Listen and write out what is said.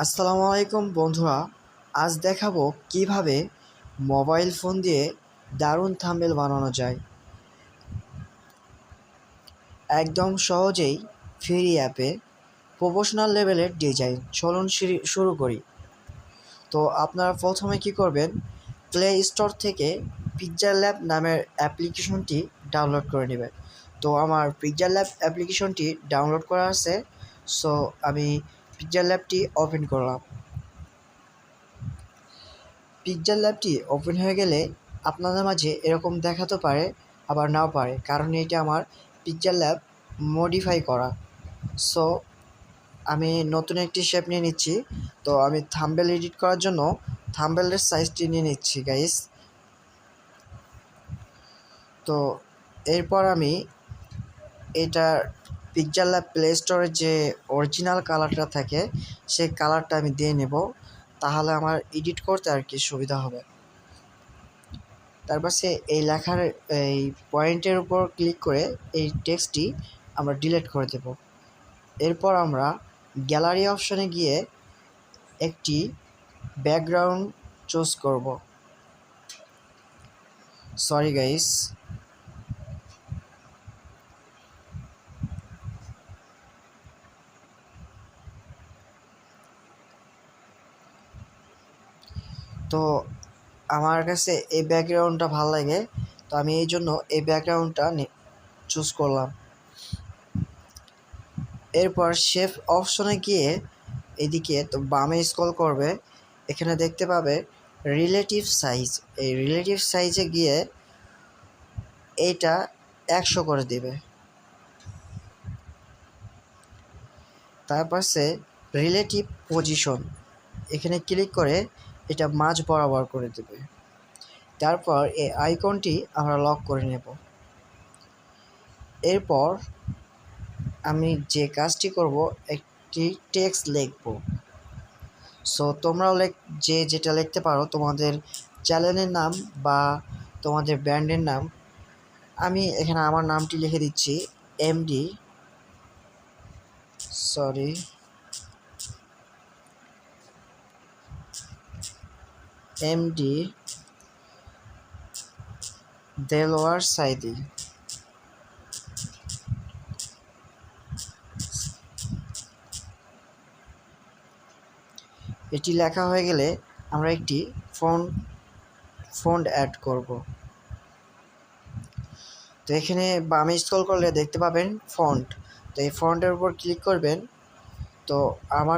আসসালামু আলাইকুম বন্ধুরা। আজ দেখাবো কিভাবে মোবাইল ফোন দিয়ে দারুণ থাম্বনেল বানানো যায় একদম সহজেই ফ্রি অ্যাপে প্রফেশনাল লেভেলের ডিজাইন। চলুন শুরু করি। তো আপনারা প্রথমে কি করবেন, প্লে স্টোর থেকে পিকচার ল্যাব নামের অ্যাপ্লিকেশনটি ডাউনলোড করে নেবেন। তো আমার পিকচার ল্যাব অ্যাপ্লিকেশনটি ডাউনলোড করা আছে, সো আমি পিকচার ল্যাবটি ওপেন করলাম। পিকচার ল্যাবটি ওপেন হয়ে গেলে আপনাদের মাঝে এরকম দেখাতে পারে, আবার নাও পারে, কারণ এটা আমার পিকচার ল্যাব মডিফাই করা। সো আমি নতুন একটি শেপ নিয়ে নিচ্ছি। তো আমি থাম্বনেল এডিট করার জন্য থাম্বনেলের সাইজটি নিয়ে নিচ্ছি গাইস। তো এরপর আমি এটার পিকচার ল্যাব প্লে স্টোরের যে অরিজিনাল কালারটা থাকে সেই কালারটা আমি দিয়ে নেব, তাহলে আমার এডিট করতে আর কি সুবিধা হবে। তারপর সে এই লেখার এই পয়েন্টের উপর ক্লিক করে এই টেক্সটটি আমরা ডিলিট করে দেব। এরপর আমরা গ্যালারি অপশনে গিয়ে একটি ব্যাকগ্রাউন্ড চুজ করব। Sorry guys. তো আমার কাছে এই ব্যাকগ্রাউন্ডটা ভালো লাগে, তো আমি এই জন্য এই ব্যাকগ্রাউন্ডটা চুজ করলাম। এরপর শেপ অপশনে গিয়ে এদিকে তো বামে স্ক্রল করবে, এখানে দেখতে পাবে রিলেটিভ সাইজ। এই রিলেটিভ সাইজে গিয়ে এইটা 100 করে দেবে। তারপর সে রিলেটিভ পজিশন, এখানে ক্লিক করে এটা মাঝ বরাবর করে দেবে। তারপর এই আইকনটি আমরা লক করে নেব। এরপর আমি যে কাজটি করব, একটি টেক্সট লিখব। সো তোমরাও যেটা লিখতে পারো, তোমাদের চ্যানেলের নাম বা তোমাদের ব্র্যান্ডের নাম। আমি এখানে আমার নামটি লিখে দিচ্ছি, MD sorry MD Delwar Saidi. এটি লেখা হয়ে গেলে আমরা একটি ফন্ট অ্যাড করব। তো এখানে বামে স্ক্রল করলে দেখতে পাবেন ফন্ট। তো এই ফন্টের উপর ক্লিক করবেন। তো আমার